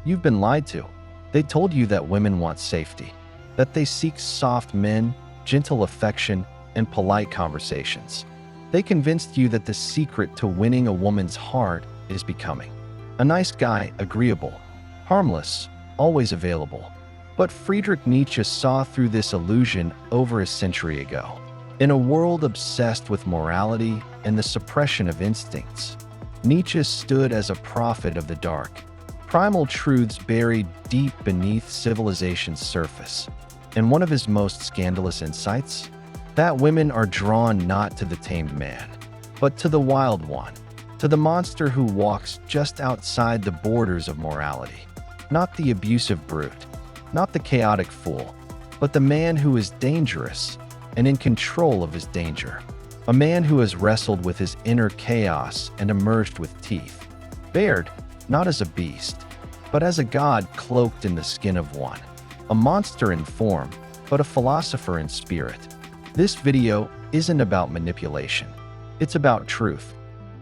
You've been lied to. They told you that women want safety, that they seek soft men, gentle affection, and polite conversations. They convinced you that the secret to winning a woman's heart is becoming a nice guy, agreeable, harmless, always available. But Friedrich Nietzsche saw through this illusion over a century ago. In a world obsessed with morality and the suppression of instincts, Nietzsche stood as a prophet of the dark, primal truths buried deep beneath civilization's surface. And one of his most scandalous insights? That women are drawn not to the tamed man, but to the wild one, to the monster who walks just outside the borders of morality. Not the abusive brute, not the chaotic fool, but the man who is dangerous and in control of his danger. A man who has wrestled with his inner chaos and emerged with teeth, bared not as a beast, but as a god cloaked in the skin of one. A monster in form, but a philosopher in spirit. This video isn't about manipulation. It's about truth.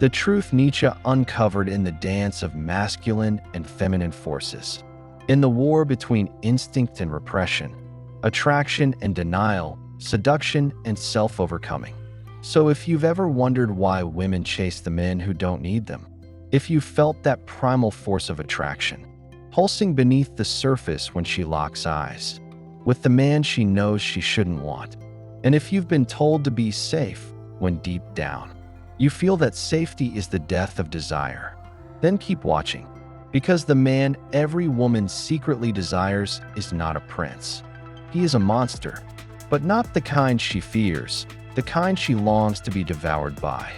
The truth Nietzsche uncovered in the dance of masculine and feminine forces. In the war between instinct and repression, attraction and denial, seduction and self-overcoming. So if you've ever wondered why women chase the men who don't need them, if you felt that primal force of attraction, pulsing beneath the surface when she locks eyes with the man she knows she shouldn't want, and if you've been told to be safe when deep down you feel that safety is the death of desire, then keep watching, because the man every woman secretly desires is not a prince. He is a monster, but not the kind she fears, the kind she longs to be devoured by.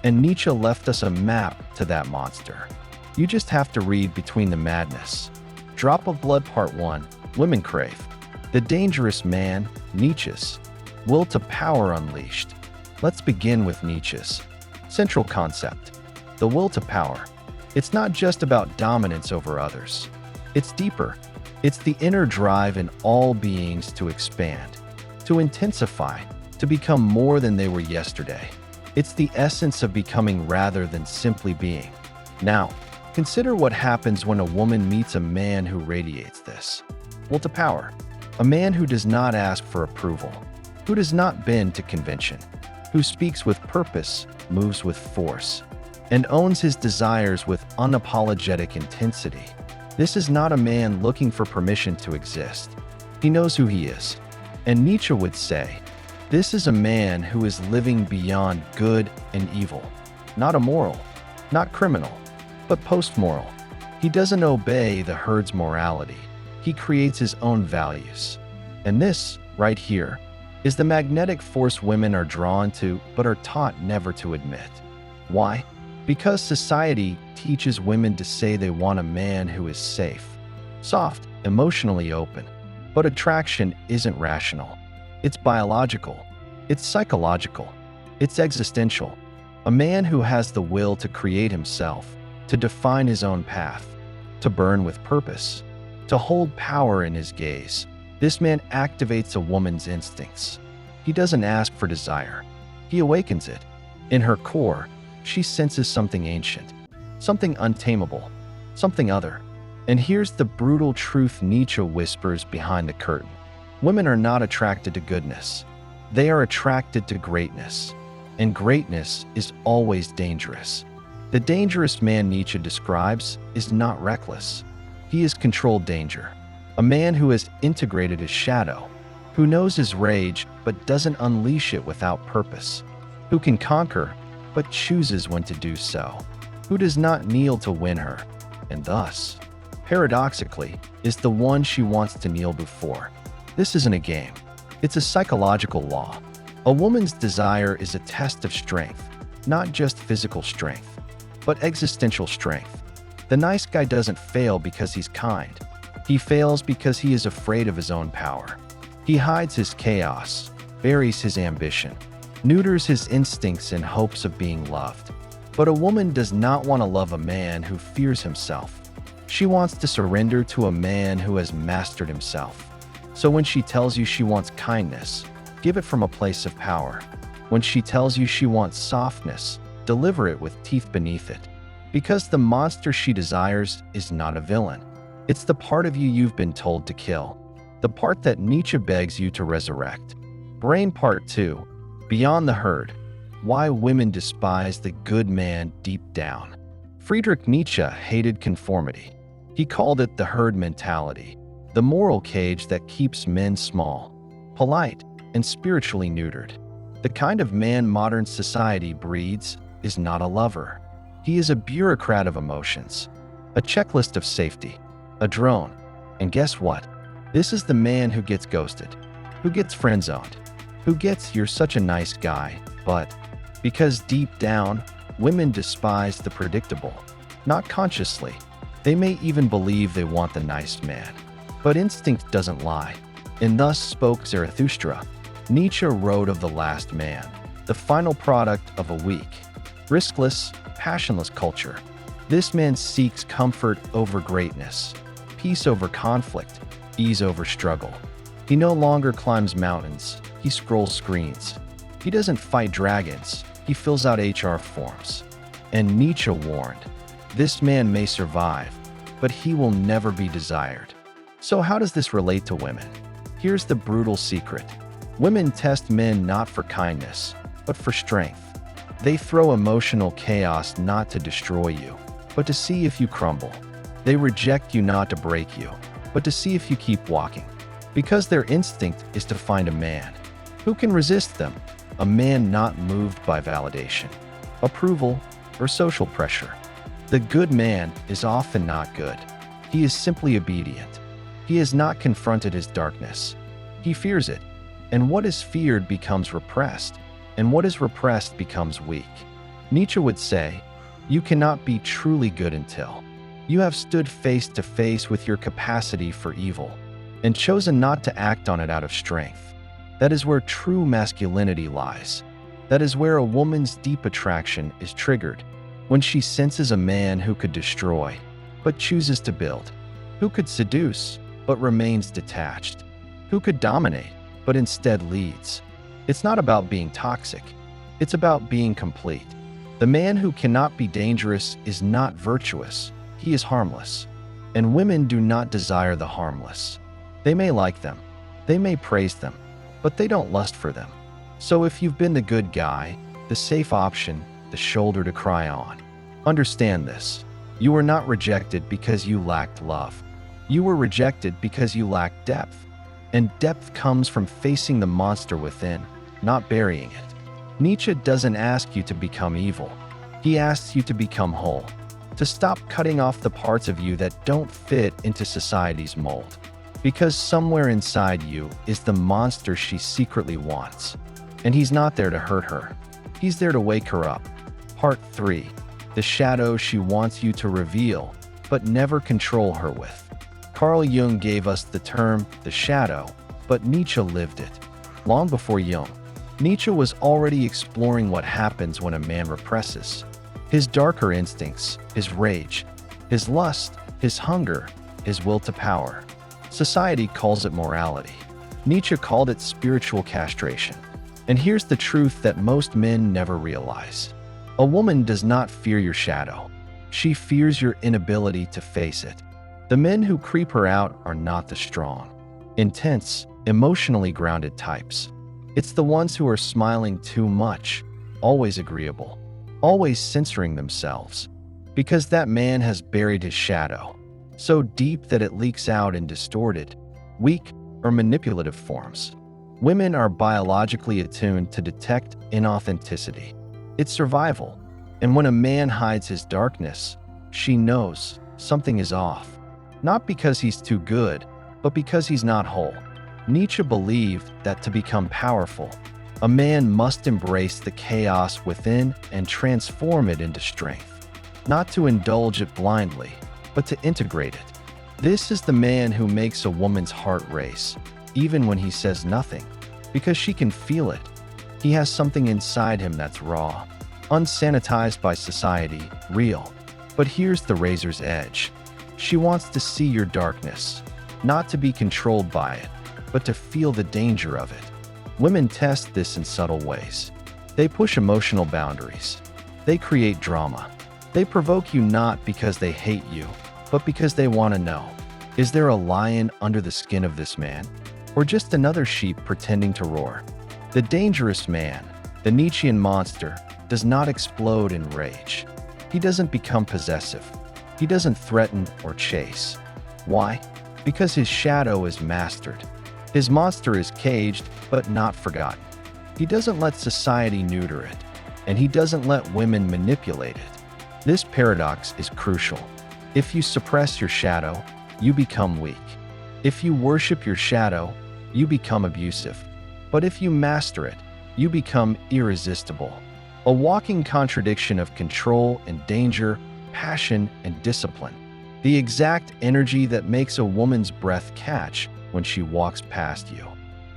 And Nietzsche left us a map to that monster. You just have to read Between the Madness. Drop of Blood Part 1, Women Crave. The Dangerous Man, Nietzsche's Will to Power Unleashed. Let's begin with Nietzsche's central concept, the will to power. It's not just about dominance over others. It's deeper. It's the inner drive in all beings to expand, to intensify, to become more than they were yesterday. It's the essence of becoming rather than simply being. Now, consider what happens when a woman meets a man who radiates this will to power. A man who does not ask for approval, who does not bend to convention, who speaks with purpose, moves with force, and owns his desires with unapologetic intensity. This is not a man looking for permission to exist. He knows who he is. And Nietzsche would say, this is a man who is living beyond good and evil, not immoral, not criminal, but post-moral. He doesn't obey the herd's morality. He creates his own values. And this, right here, is the magnetic force women are drawn to but are taught never to admit. Why? Because society teaches women to say they want a man who is safe, soft, emotionally open. But attraction isn't rational. It's biological. It's psychological. It's existential. A man who has the will to create himself, to define his own path, to burn with purpose, to hold power in his gaze. This man activates a woman's instincts. He doesn't ask for desire. He awakens it. In her core, she senses something ancient, something untamable, something other. And here's the brutal truth Nietzsche whispers behind the curtain. Women are not attracted to goodness. They are attracted to greatness. And greatness is always dangerous. The dangerous man Nietzsche describes is not reckless. He is controlled danger. A man who has integrated his shadow, who knows his rage but doesn't unleash it without purpose, who can conquer but chooses when to do so, who does not kneel to win her, and thus, paradoxically, is the one she wants to kneel before. This isn't a game. It's a psychological law. A woman's desire is a test of strength, not just physical strength, but existential strength. The nice guy doesn't fail because he's kind. He fails because he is afraid of his own power. He hides his chaos, buries his ambition, neuters his instincts in hopes of being loved. But a woman does not want to love a man who fears himself. She wants to surrender to a man who has mastered himself. So when she tells you she wants kindness, give it from a place of power. When she tells you she wants softness, deliver it with teeth beneath it. Because the monster she desires is not a villain. It's the part of you you've been told to kill, the part that Nietzsche begs you to resurrect. Brain Part 2, Beyond the Herd, Why Women Despise the Good Man Deep Down. Friedrich Nietzsche hated conformity. He called it the herd mentality, the moral cage that keeps men small, polite, and spiritually neutered. The kind of man modern society breeds is not a lover. He is a bureaucrat of emotions, a checklist of safety, a drone. And guess what? This is the man who gets ghosted, who gets friend-zoned, who gets "you're such a nice guy," but because deep down, women despise the predictable. Not consciously. They may even believe they want the nice man. But instinct doesn't lie. And thus spoke Zarathustra. Nietzsche wrote of the last man, the final product of a weak, riskless, passionless culture. This man seeks comfort over greatness, peace over conflict, ease over struggle. He no longer climbs mountains, he scrolls screens. He doesn't fight dragons, he fills out HR forms. And Nietzsche warned, this man may survive, but he will never be desired. So how does this relate to women? Here's the brutal secret. Women test men not for kindness, but for strength. They throw emotional chaos not to destroy you, but to see if you crumble. They reject you not to break you, but to see if you keep walking. Because their instinct is to find a man. Who can resist them? A man not moved by validation, approval, or social pressure. The good man is often not good. He is simply obedient. He has not confronted his darkness. He fears it. And what is feared becomes repressed. And what is repressed becomes weak. Nietzsche would say, you cannot be truly good until you have stood face to face with your capacity for evil and chosen not to act on it out of strength. That is where true masculinity lies. That is where a woman's deep attraction is triggered, when she senses a man who could destroy, but chooses to build, who could seduce, but remains detached, who could dominate, but instead leads. It's not about being toxic. It's about being complete. The man who cannot be dangerous is not virtuous. He is harmless. And women do not desire the harmless. They may like them. They may praise them, but they don't lust for them. So if you've been the good guy, the safe option, the shoulder to cry on, understand this. You were not rejected because you lacked love. You were rejected because you lacked depth. And depth comes from facing the monster within, not burying it. Nietzsche doesn't ask you to become evil. He asks you to become whole, to stop cutting off the parts of you that don't fit into society's mold. Because somewhere inside you is the monster she secretly wants. And he's not there to hurt her. He's there to wake her up. Part 3. The shadow she wants you to reveal, but never control her with. Carl Jung gave us the term, the shadow, but Nietzsche lived it. Long before Jung, Nietzsche was already exploring what happens when a man represses. His darker instincts, his rage, his lust, his hunger, his will to power. Society calls it morality. Nietzsche called it spiritual castration. And here's the truth that most men never realize. A woman does not fear your shadow. She fears your inability to face it. The men who creep her out are not the strong, intense, emotionally grounded types. It's the ones who are smiling too much, always agreeable, always censoring themselves, because that man has buried his shadow so deep that it leaks out in distorted, weak, or manipulative forms. Women are biologically attuned to detect inauthenticity. It's survival. And when a man hides his darkness, she knows something is off. Not because he's too good, but because he's not whole. Nietzsche believed that to become powerful, a man must embrace the chaos within and transform it into strength. Not to indulge it blindly, but to integrate it. This is the man who makes a woman's heart race, even when he says nothing, because she can feel it. He has something inside him that's raw, unsanitized by society, real. But here's the razor's edge. She wants to see your darkness, not to be controlled by it, but to feel the danger of it. Women test this in subtle ways. They push emotional boundaries. They create drama. They provoke you not because they hate you, but because they want to know. Is there a lion under the skin of this man? Or just another sheep pretending to roar? The dangerous man, the Nietzschean monster, does not explode in rage. He doesn't become possessive. He doesn't threaten or chase. Why? Because his shadow is mastered. His monster is caged, but not forgotten. He doesn't let society neuter it, and he doesn't let women manipulate it. This paradox is crucial. If you suppress your shadow, you become weak. If you worship your shadow, you become abusive. But if you master it, you become irresistible. A walking contradiction of control and danger, passion and discipline. The exact energy that makes a woman's breath catch when she walks past you.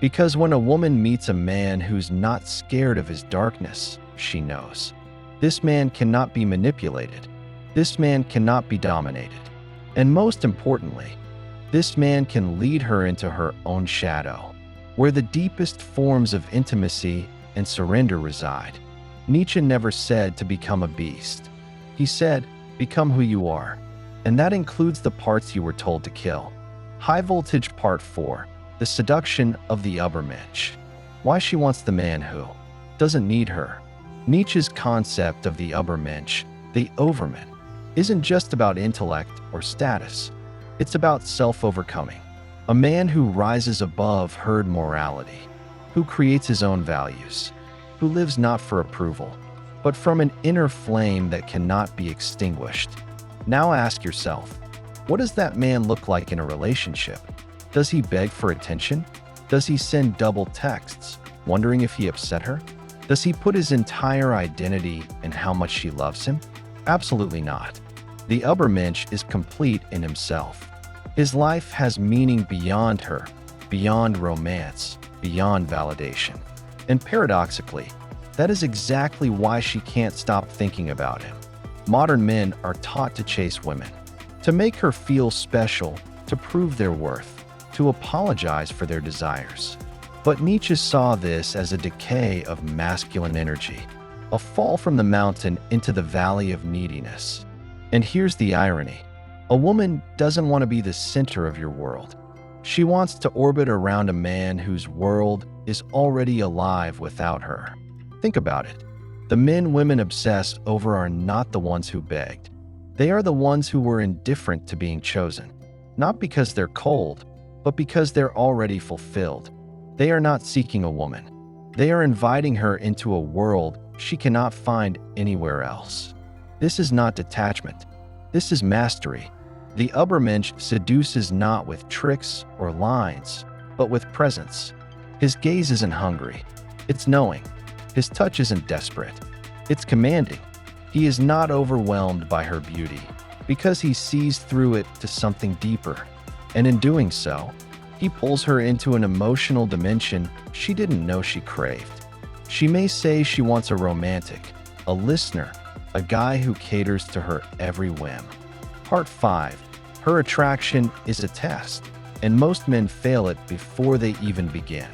Because when a woman meets a man who's not scared of his darkness, she knows. This man cannot be manipulated. This man cannot be dominated. And most importantly, this man can lead her into her own shadow, where the deepest forms of intimacy and surrender reside. Nietzsche never said to become a beast. He said, become who you are. And that includes the parts you were told to kill. High Voltage Part 4. The Seduction of the Übermensch. Why she wants the man who doesn't need her. Nietzsche's concept of the Übermensch, the overman, isn't just about intellect or status. It's about self-overcoming. A man who rises above herd morality, who creates his own values, who lives not for approval, but from an inner flame that cannot be extinguished. Now ask yourself, what does that man look like in a relationship? Does he beg for attention? Does he send double texts, wondering if he upset her? Does he put his entire identity in how much she loves him? Absolutely not. The Übermensch is complete in himself. His life has meaning beyond her, beyond romance, beyond validation. And paradoxically, that is exactly why she can't stop thinking about him. Modern men are taught to chase women, to make her feel special, to prove their worth, to apologize for their desires. But Nietzsche saw this as a decay of masculine energy, a fall from the mountain into the valley of neediness. And here's the irony. A woman doesn't want to be the center of your world. She wants to orbit around a man whose world is already alive without her. Think about it. The men women obsess over are not the ones who begged. They are the ones who were indifferent to being chosen. Not because they're cold, but because they're already fulfilled. They are not seeking a woman. They are inviting her into a world she cannot find anywhere else. This is not detachment. This is mastery. The Übermensch seduces not with tricks or lines, but with presence. His gaze isn't hungry. It's knowing. His touch isn't desperate. It's commanding. He is not overwhelmed by her beauty, because he sees through it to something deeper. And in doing so, he pulls her into an emotional dimension she didn't know she craved. She may say she wants a romantic, a listener, a guy who caters to her every whim. Part 5. Her attraction is a test, and most men fail it before they even begin.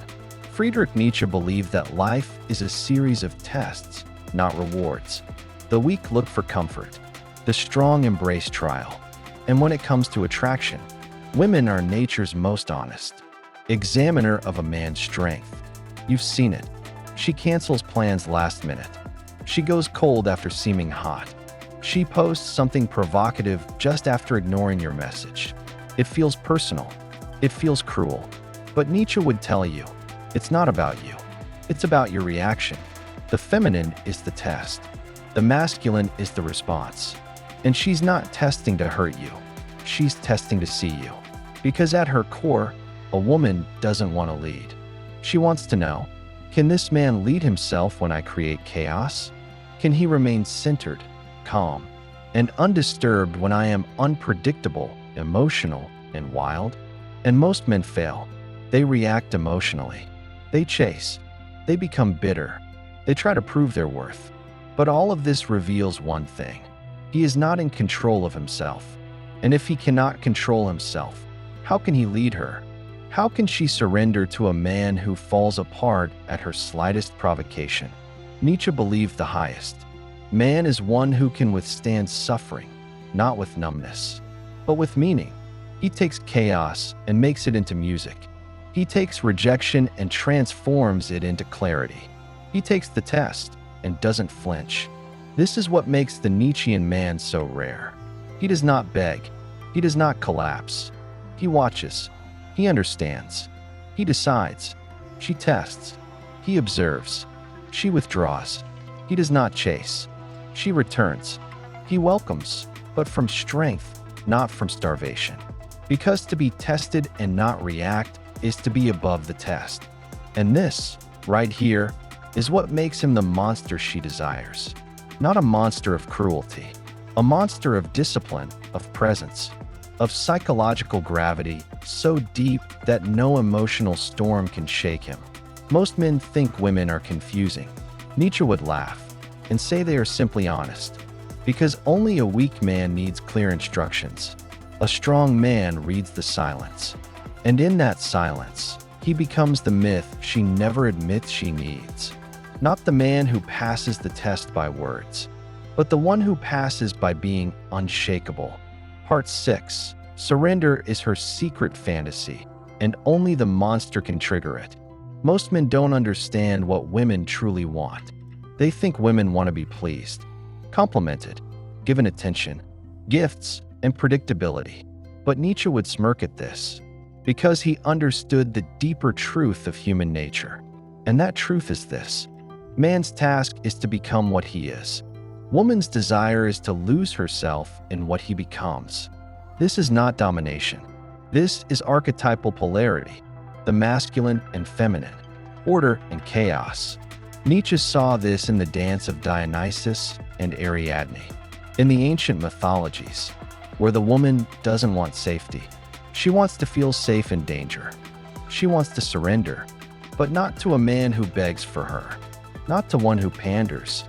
Friedrich Nietzsche believed that life is a series of tests, not rewards. The weak look for comfort. The strong embrace trial. And when it comes to attraction, women are nature's most honest examiner of a man's strength. You've seen it. She cancels plans last minute. She goes cold after seeming hot. She posts something provocative just after ignoring your message. It feels personal. It feels cruel. But Nietzsche would tell you, it's not about you. It's about your reaction. The feminine is the test. The masculine is the response. And she's not testing to hurt you. She's testing to see you. Because at her core, a woman doesn't want to lead. She wants to know, can this man lead himself when I create chaos? Can he remain centered, calm, and undisturbed when I am unpredictable, emotional, and wild? And most men fail. They react emotionally. They chase. They become bitter. They try to prove their worth. But all of this reveals one thing. He is not in control of himself. And if he cannot control himself, how can he lead her? How can she surrender to a man who falls apart at her slightest provocation? Nietzsche believed the highest. Man is one who can withstand suffering, not with numbness, but with meaning. He takes chaos and makes it into music. He takes rejection and transforms it into clarity. He takes the test and doesn't flinch. This is what makes the Nietzschean man so rare. He does not beg. He does not collapse. He watches. He understands. He decides. She tests. He observes. She withdraws. He does not chase. She returns. He welcomes, but from strength, not from starvation. Because to be tested and not react is to be above the test. And this, right here, is what makes him the monster she desires. Not a monster of cruelty, a monster of discipline, of presence, of psychological gravity so deep that no emotional storm can shake him. Most men think women are confusing. Nietzsche would laugh and say they are simply honest, because only a weak man needs clear instructions. A strong man reads the silence, and in that silence, he becomes the myth she never admits she needs. Not the man who passes the test by words, but the one who passes by being unshakable. Part 6. Surrender is her secret fantasy, and only the monster can trigger it. Most men don't understand what women truly want. They think women want to be pleased, complimented, given attention, gifts, and predictability. But Nietzsche would smirk at this, because he understood the deeper truth of human nature. And that truth is this: man's task is to become what he is. Woman's desire is to lose herself in what he becomes. This is not domination. This is archetypal polarity, the masculine and feminine, order and chaos. Nietzsche saw this in the dance of Dionysus and Ariadne. In the ancient mythologies, where the woman doesn't want safety. She wants to feel safe in danger. She wants to surrender, but not to a man who begs for her, not to one who panders.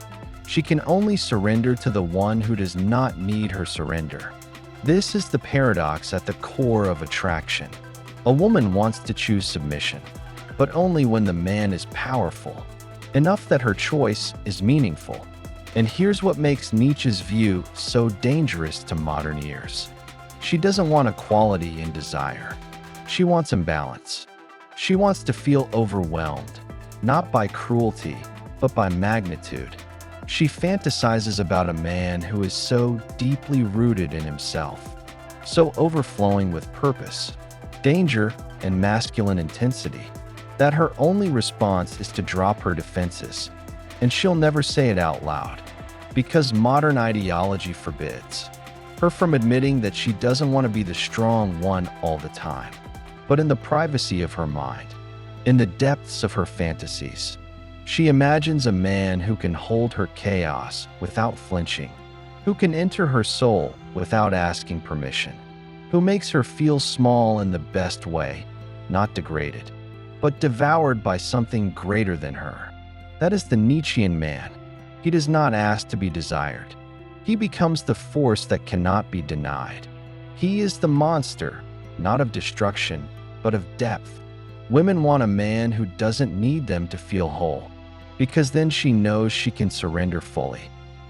She can only surrender to the one who does not need her surrender. This is the paradox at the core of attraction. A woman wants to choose submission, but only when the man is powerful, enough that her choice is meaningful. And here's what makes Nietzsche's view so dangerous to modern ears. She doesn't want equality in desire. She wants imbalance. She wants to feel overwhelmed, not by cruelty, but by magnitude. She fantasizes about a man who is so deeply rooted in himself, so overflowing with purpose, danger, and masculine intensity, that her only response is to drop her defenses. And she'll never say it out loud, because modern ideology forbids her from admitting that she doesn't want to be the strong one all the time. But in the privacy of her mind, in the depths of her fantasies, she imagines a man who can hold her chaos without flinching, who can enter her soul without asking permission, who makes her feel small in the best way, not degraded, but devoured by something greater than her. That is the Nietzschean man. He does not ask to be desired. He becomes the force that cannot be denied. He is the monster, not of destruction, but of depth. Women want a man who doesn't need them to feel whole, because then she knows she can surrender fully.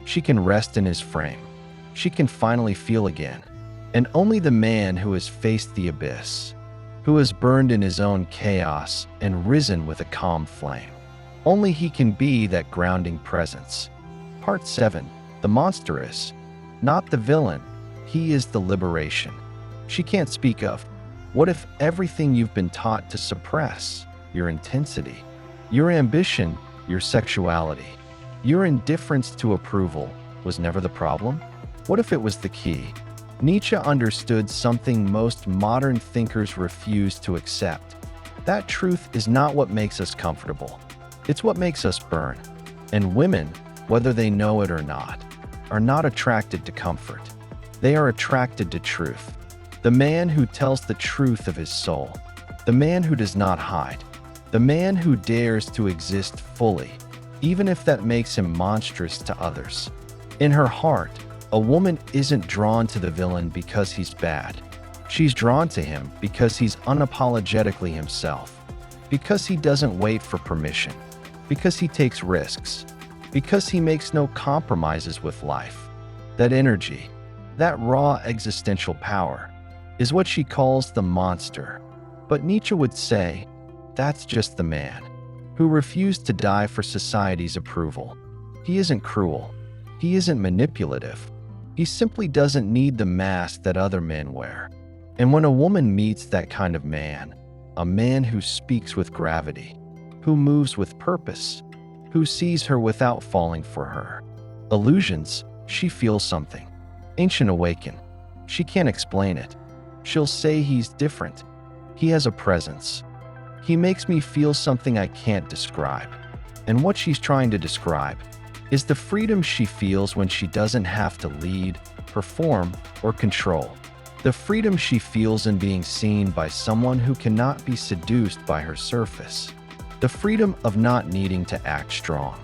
She can rest in his frame. She can finally feel again. And only the man who has faced the abyss, who has burned in his own chaos and risen with a calm flame, only he can be that grounding presence. Part 7. The monster is not the villain. He is the liberation. She can't speak of. What if everything you've been taught to suppress, your intensity, your ambition, your sexuality, your indifference to approval, was never the problem? What if it was the key? Nietzsche understood something most modern thinkers refuse to accept. That truth is not what makes us comfortable. It's what makes us burn. And women, whether they know it or not, are not attracted to comfort. They are attracted to truth. The man who tells the truth of his soul. The man who does not hide. The man who dares to exist fully, even if that makes him monstrous to others. In her heart, a woman isn't drawn to the villain because he's bad. She's drawn to him because he's unapologetically himself, because he doesn't wait for permission, because he takes risks, because he makes no compromises with life. That energy, that raw existential power, is what she calls the monster. But Nietzsche would say, that's just the man who refused to die for society's approval. He isn't cruel. He isn't manipulative. He simply doesn't need the mask that other men wear. And when a woman meets that kind of man, a man who speaks with gravity, who moves with purpose, who sees her without falling for her illusions, she feels something. Ancient awaken. She can't explain it. She'll say he's different. He has a presence. He makes me feel something I can't describe. And what she's trying to describe is the freedom she feels when she doesn't have to lead, perform, or control. The freedom she feels in being seen by someone who cannot be seduced by her surface. The freedom of not needing to act strong,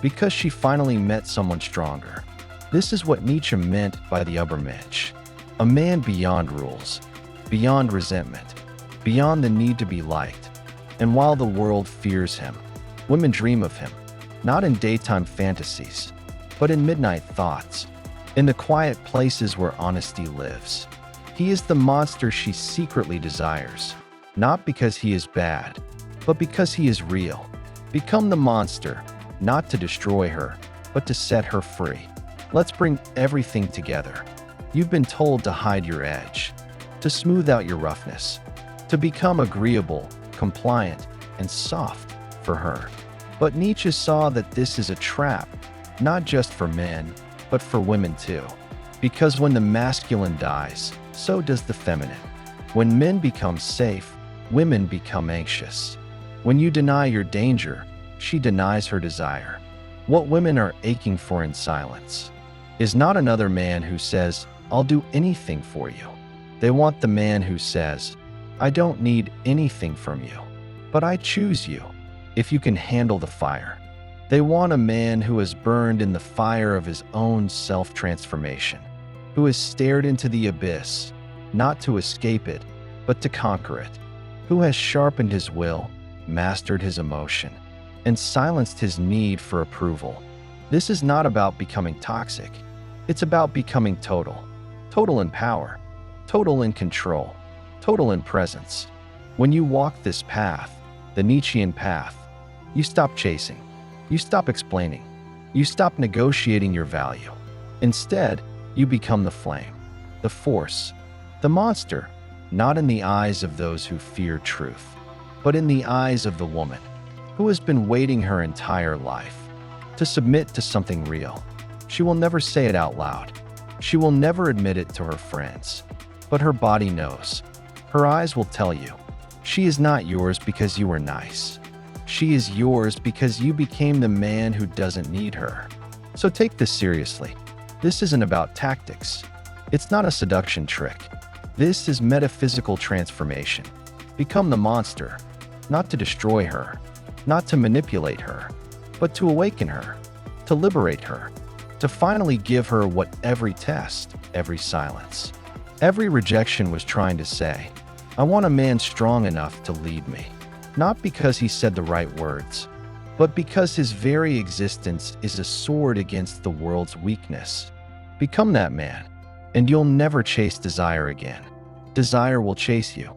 because she finally met someone stronger. This is what Nietzsche meant by the Übermensch. A man beyond rules, beyond resentment, beyond the need to be liked. And while the world fears him, women dream of him, not in daytime fantasies, but in midnight thoughts, in the quiet places where honesty lives. He is the monster she secretly desires, not because he is bad, but because he is real. Become the monster, not to destroy her, but to set her free. Let's bring everything together. You've been told to hide your edge, to smooth out your roughness, to become agreeable, compliant, and soft for her. But Nietzsche saw that this is a trap, not just for men, but for women too. Because when the masculine dies, so does the feminine. When men become safe, women become anxious. When you deny your danger, she denies her desire. What women are aching for in silence is not another man who says, I'll do anything for you. They want the man who says, I don't need anything from you, but I choose you if you can handle the fire. They want a man who has burned in the fire of his own self-transformation, who has stared into the abyss, not to escape it, but to conquer it, who has sharpened his will, mastered his emotion, and silenced his need for approval. This is not about becoming toxic. It's about becoming total. Total in power, total in control, total in presence. When you walk this path, the Nietzschean path, you stop chasing. You stop explaining. You stop negotiating your value. Instead, you become the flame, the force, the monster, not in the eyes of those who fear truth, but in the eyes of the woman who has been waiting her entire life to submit to something real. She will never say it out loud. She will never admit it to her friends, but her body knows. Her eyes will tell you. She is not yours because you were nice. She is yours because you became the man who doesn't need her. So take this seriously. This isn't about tactics. It's not a seduction trick. This is metaphysical transformation. Become the monster, not to destroy her, not to manipulate her, but to awaken her, to liberate her, to finally give her what every test, every silence, every rejection was trying to say. I want a man strong enough to lead me, not because he said the right words, but because his very existence is a sword against the world's weakness. Become that man, and you'll never chase desire again. Desire will chase you.